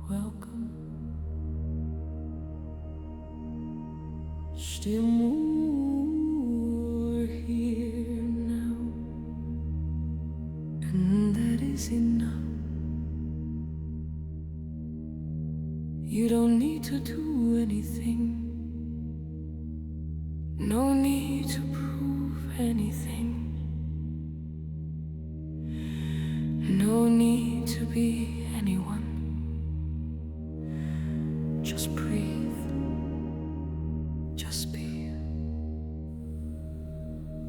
welcome. Still more here now, and that is enough. You don't need to do anything, no need to prove anything, no need to be anyone. Just breathe, just be.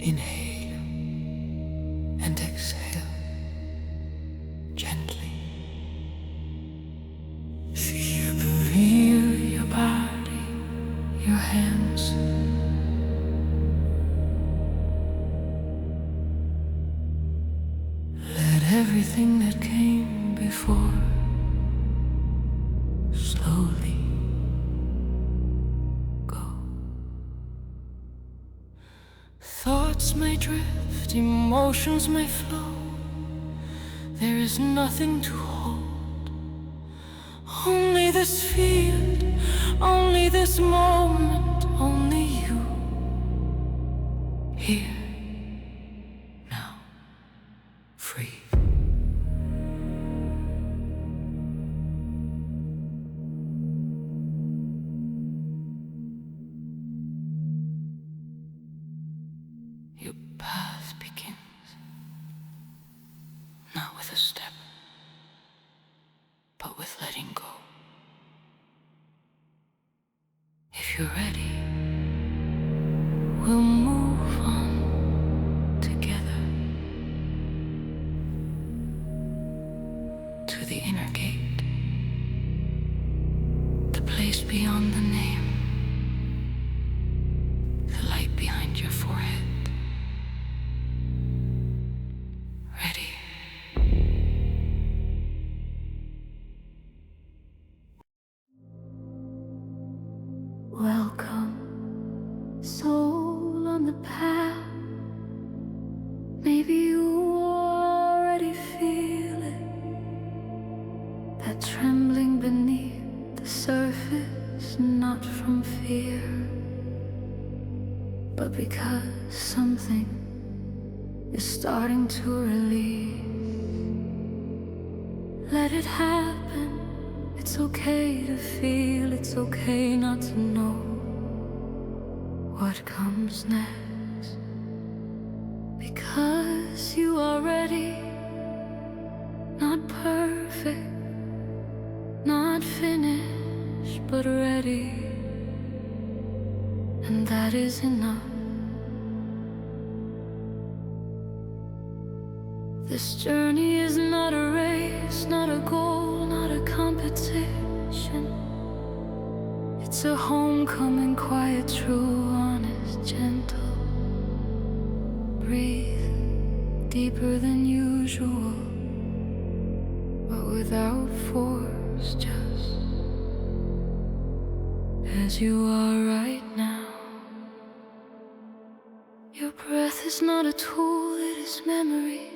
Inhale and exhale gently. Feel your body, your hands. Let everything that came before slowly go. Thoughts may drift, emotions may flow. There is nothing to hold. Only this field, only this moment, only you. Here, now, free. Your path begins, not with a step, but with letting go. If you're ready, we'll move on together to the inner gate, the place beyond the name, the light behind your forehead. Ready? Welcome, soul on the path. Maybe you already feel it, that trembling beneath the surface, not from fear, but because something is starting to release. Let it happen. It's okay to feel, it's okay not to know what comes next, because you are ready, not perfect, not finished, but ready, and that is enough. This journey is not a race, not a goal, not a competition. It's a homecoming, quiet, true, honest, gentle. Breathe deeper than usual, but without force, just as you are right now. Your breath is not a tool, it is memory.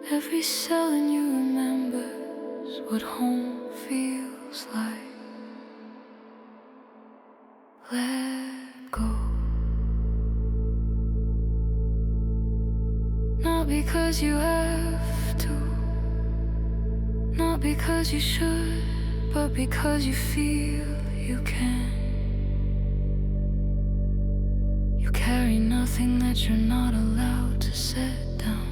Every cell in you remembers what home feels like. Let go. Not because you have to, not because you should, but because you feel you can. You carry nothing that you're not allowed to set down.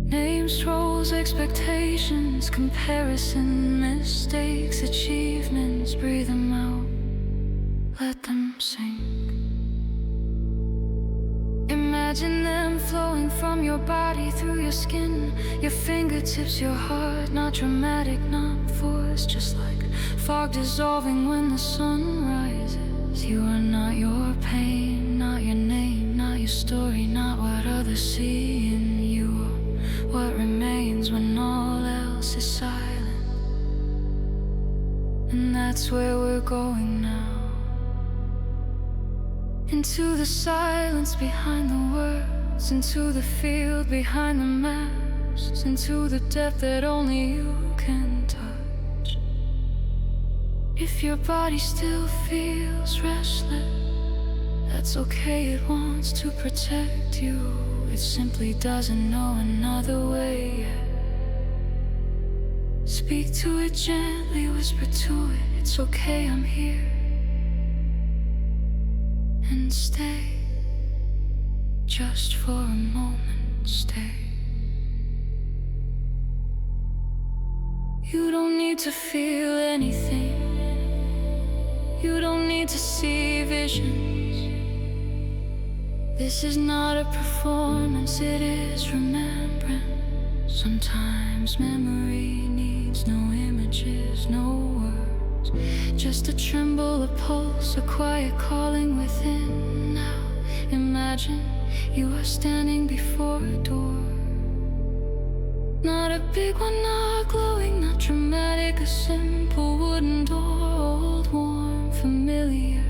Names, roles, expectations, comparison, mistakes, achievements. Breathe them out, let them sink. Imagine them flowing from your body through your skin, your fingertips, your heart. Not dramatic, not forced, just like fog dissolving when the sun rises. You are not your pain, not your name, not your story, not what others see in you. What remains when all else is silent. And that's where we're going now. Into the silence behind the words, into the field behind the map. goes into the depth that only you can touch. If your body still feels restless, that's okay, it wants to protect you. It simply doesn't know another way yet. Speak to it gently, whisper to it, it's okay, I'm here. And stay, just for a moment, stay. You don't need to feel anything. You don't need to see visions. This is not a performance, it is remembrance. Sometimes memory needs no images, no words, just a tremble, a pulse, a quiet calling within. Now imagine you are standing before a door. Not a big one, not glowing, not dramatic, a simple wooden door. Old, warm, familiar,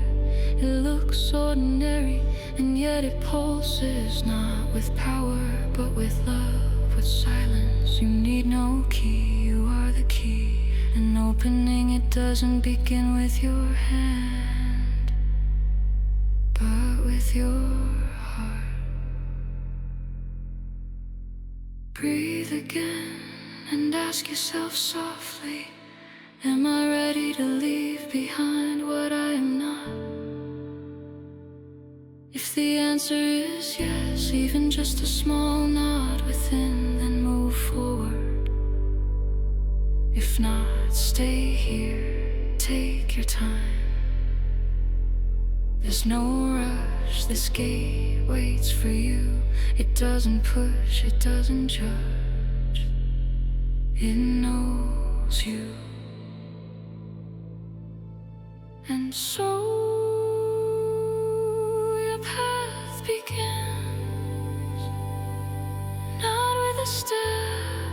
it looks ordinary, and yet it pulses, not with power, but with love, with silence. You need no key, you are the key, and opening it doesn't begin with your hand, but with your heart. Breathe again and ask yourself softly, am I ready to leave behind what I am not? If the answer is yes, even just a small nod within, then move forward. If not, stay here, take your time. There's no rush, this gate waits for you. It doesn't push, it doesn't judge, it knows you. And so your path begins, not with a step,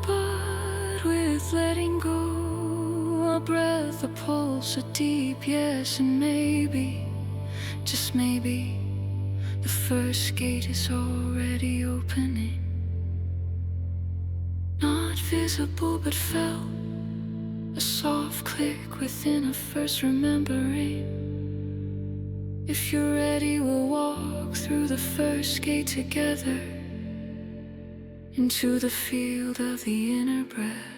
but with letting go. A breath, a pulse, a deep yes, and maybe, just maybe, the first gate is already opening. Not visible but felt, a soft click within a first remembering. If you're ready, we'll walk through the first gate together, into the field of the inner breath.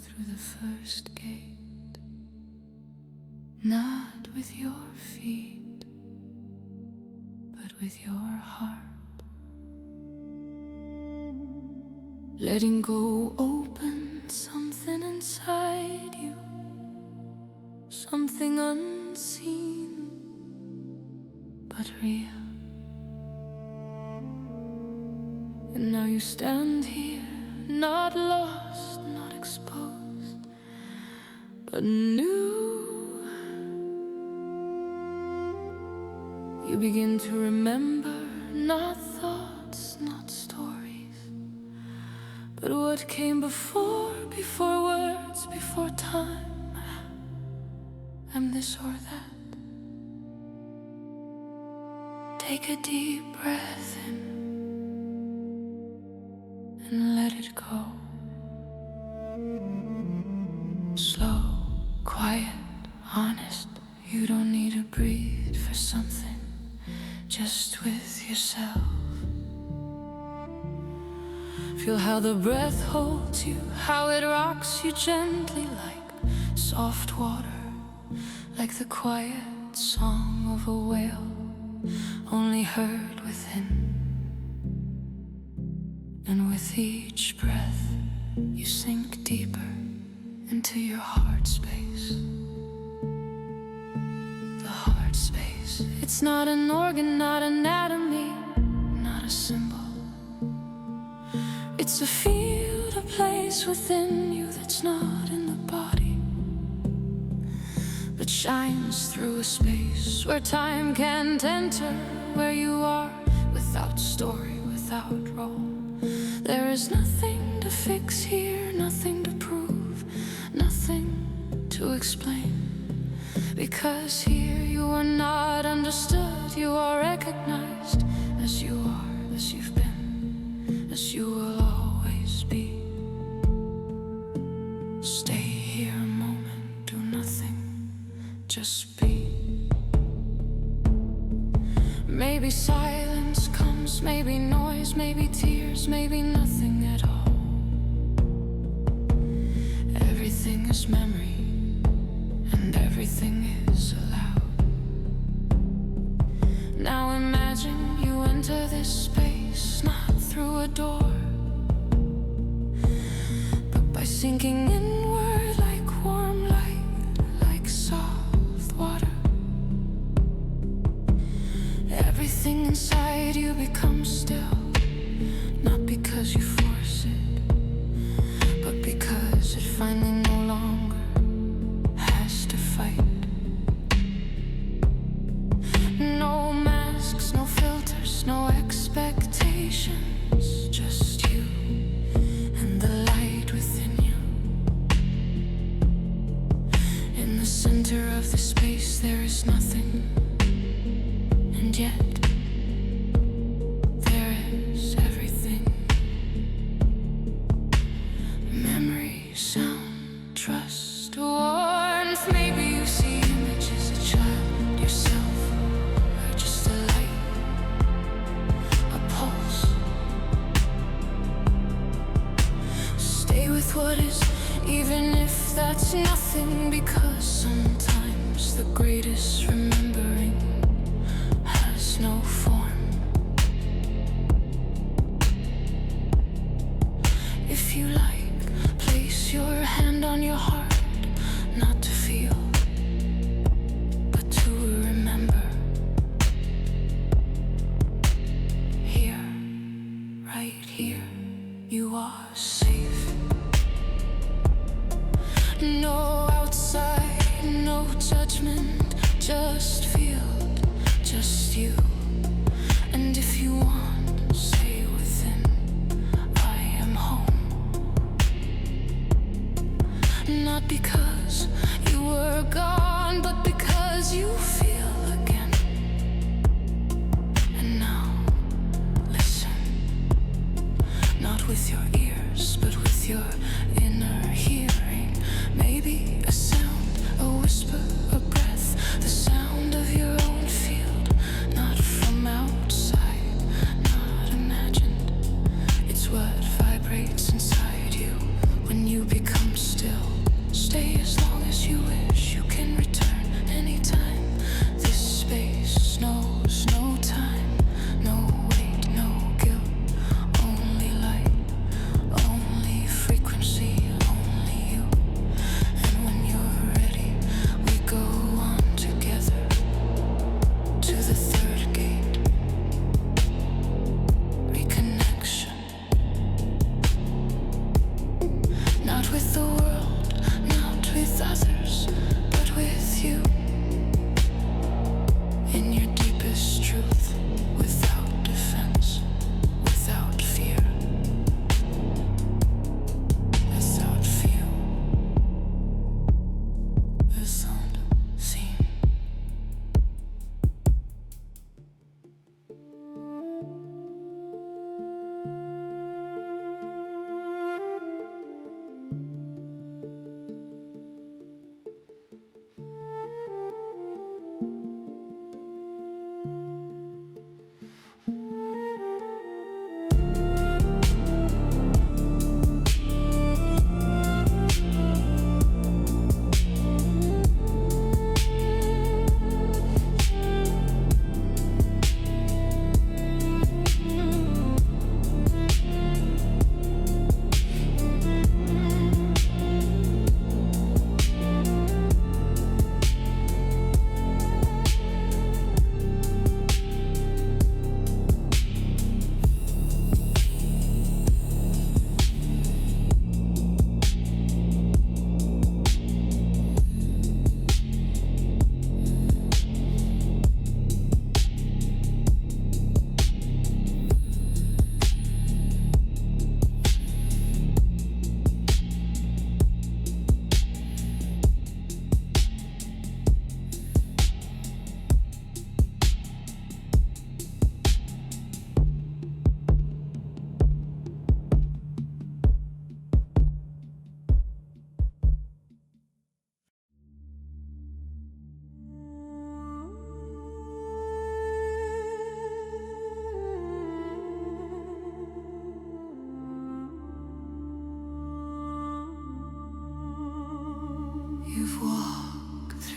Through the first gate, not with your feet, but with your heart. Letting go open something inside you, something unseen but real. And now you stand here, not lost, not exposed, but new. You begin to remember, not thoughts, not stories, but what came before words, before time. I'm this or that. Take a deep breath in and let it go. Slow, quiet, honest. You don't need to breathe for something, just with yourself. Feel how the breath holds you, how it rocks you gently like soft water, like the quiet song of a whale, only heard within. And with each breath, you sink deeper into your heart space. The heart space. It's not an organ, not anatomy, not a symbol. It's a field, a place within you that's not in the body, that shines through a space where time can't enter, where you are without story, without role. There is nothing to fix here, nothing to prove, nothing to explain. Because here you are not understood, you are recognized as you are, as you've been, as you will always be. Stay here a moment, do nothing, just be. Maybe silence comes, maybe noise, maybe tears, maybe nothing at all. Everything is memory, and everything is allowed. Now imagine you enter this space, not through a door, but by sinking inward like warm light, like soft water. Everything inside you becomes still, not because you force it, but because it finally no longer has to fight. No masks, no filters, no expectations, just you and the light within you. In the center of the space there is nothing, and yet there is everything. Memory, sound, trust, warmth. Maybe you see images, a child, yourself, or just a light, a pulse. Stay with what is, even if that's nothing, because sometimes the greatest remembering has no form. If you like, place your hand on your heart, not to feel, but to remember. Here, right here, you are safe. No outside, no judgment, just field, just you. And if you want, stay within. I am home. Not because you were gone, but because you feel again. And now, listen. Not with your ears, but with your inner hearing. Maybe a sound, a whisper, a breath, the sound of your own field. Not from outside, not imagined. It's what vibrates inside you when you become still. Stay as long as you wish, you can return anytime. This space knows no time, no weight, no guilt. Only light, only frequency.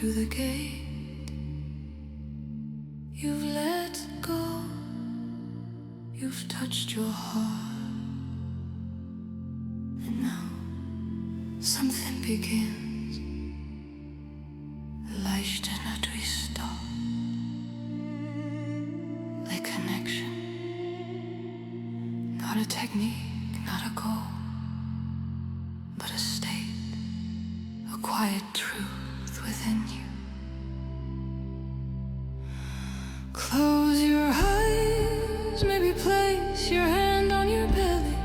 through the gate. You've let go, you've touched your heart, and now something begins. Leichten twist off. Reconnection. Not a technique, not a goal, but a state, a quiet truth within you. Close your eyes, maybe place your hand on your belly.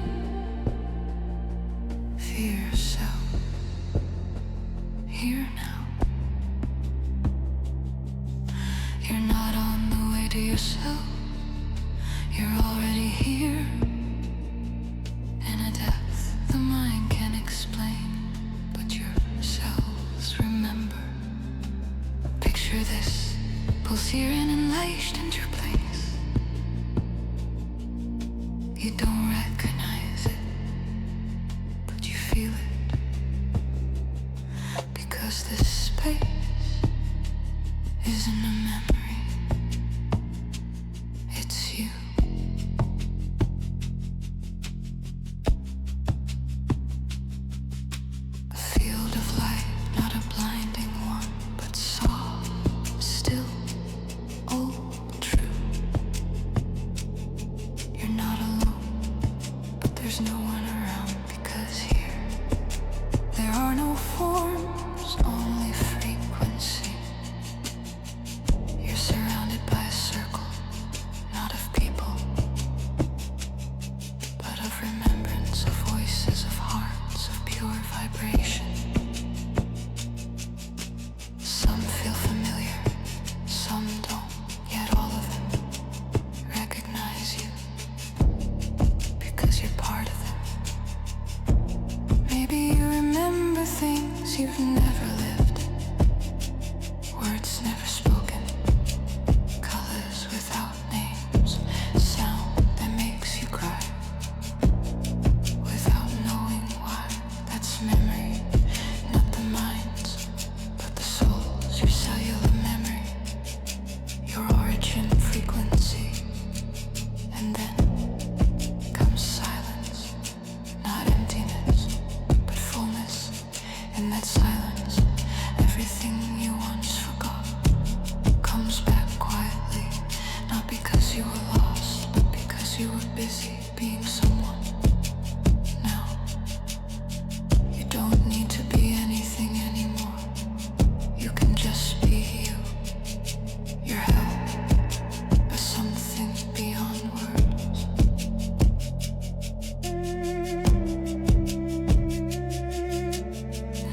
Feel yourself here now. You're not on the way to yourself, you're already here. In a depth the mind can't explain, but your cells remember. Picture this, pulsieren and leicht in your place. You don't recognize it, but you feel it. Because this space isn't a memory, it's you. A field of light, not a blinding one, but soft, still, old, true. You're not alone, but there's no one around, because here there are no forms, only frequency. You're surrounded by a circle, not of people, but of remembrance, of voices, of hearts, of pure vibration. Some feel familiar, some don't, yet all of them recognize you, because you're part of them. Maybe you remember things you've never lived, words never spoken, colors without names, sound that makes you cry, without knowing why. That's memory, not the minds, but the souls, your cellular memory, your origin frequency. And then comes silence, not emptiness, but fullness. In that silence, everything you once forgot comes back quietly, not because you were lost, but because you were busy being someone. Now, you don't need to be anything anymore. You can just be you. You're held by something beyond words.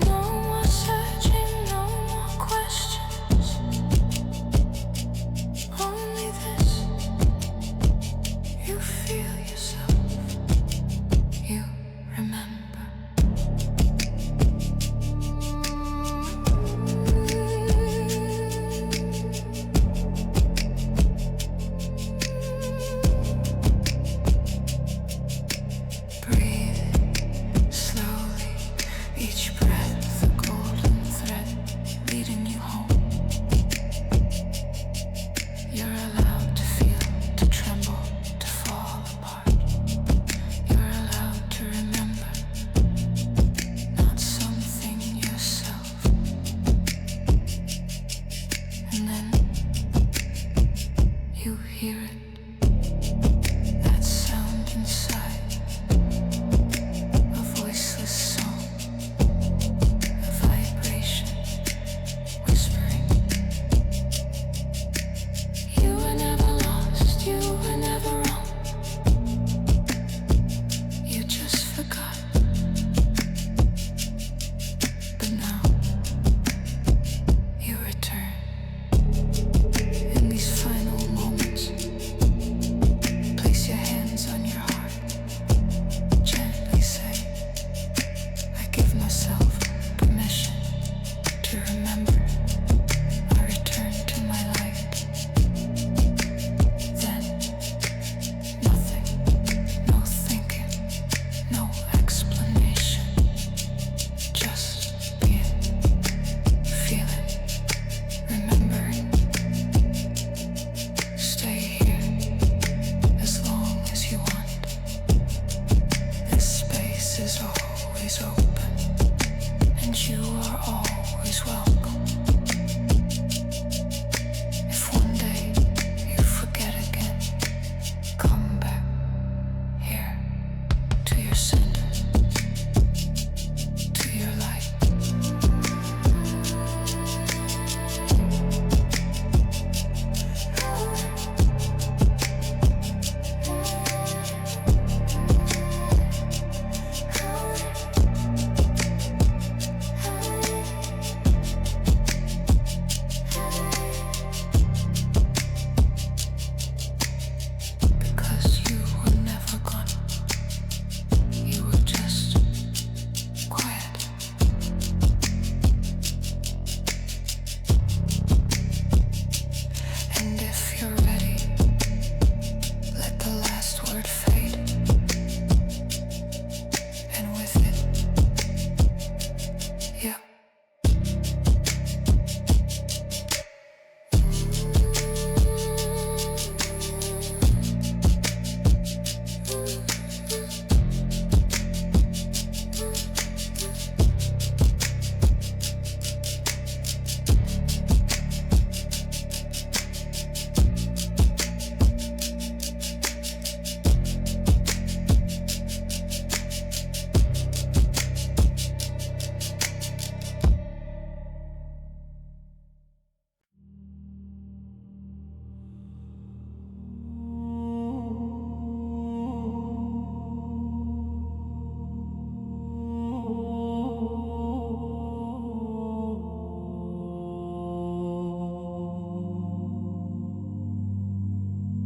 No more searching, no more questions. Only this. You feel yourself. You remember. Breathe slowly, each breath a golden thread leading you home. You're allowed to feel, to tremble, to fall apart. You're allowed to remember, not something yourself. And then you hear it, that sound inside, a voiceless song, a vibration, whispering. You were never lost, you were never wrong. You just forgot. But now you return in these final moments.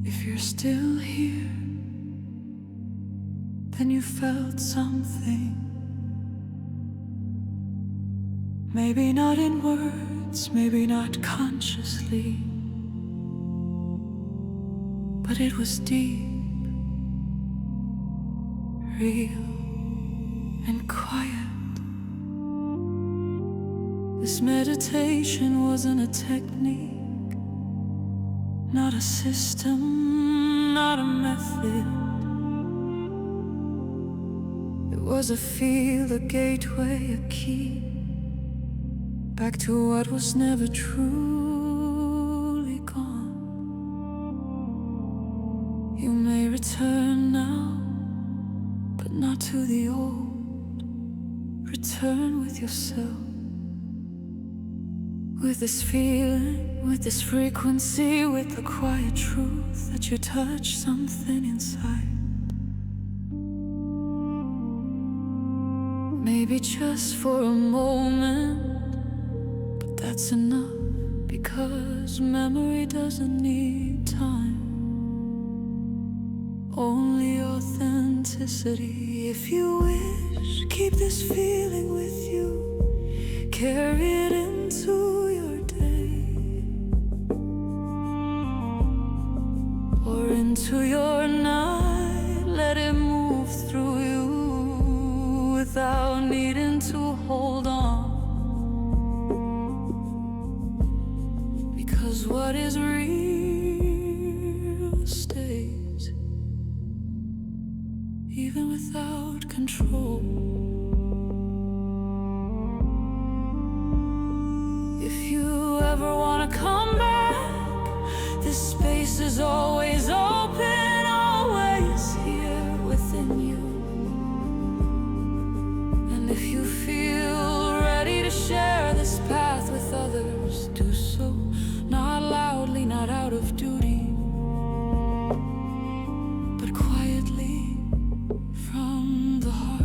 If you're still here, then you felt something. Maybe not in words, maybe not consciously, but it was deep, real, and quiet. This meditation wasn't a technique, not a system, not a method. It was a feel, a gateway, a key back to what was never truly gone. You may return now, but not to the old. Return with yourself, with this feeling, with this frequency, with the quiet truth that you touch something inside. Maybe just for a moment, but that's enough, because memory doesn't need time, only authenticity. If you wish, keep this feeling with you, carry it into your day, or into your night. Let it move through you without needing to hold on, because what is real stays, even without control. If you ever want to come back, this space is always open, always here within you. And if you feel ready to share this path with others, do so, not loudly, not out of duty, but quietly from the heart.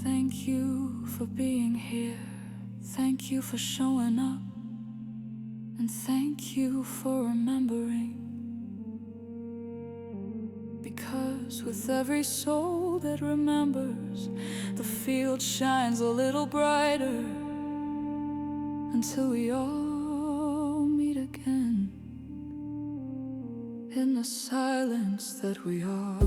Thank you for being here. Thank you for showing up. And thank you for remembering. Because with every soul that remembers, the field shines a little brighter, until we all meet again in the silence that we are.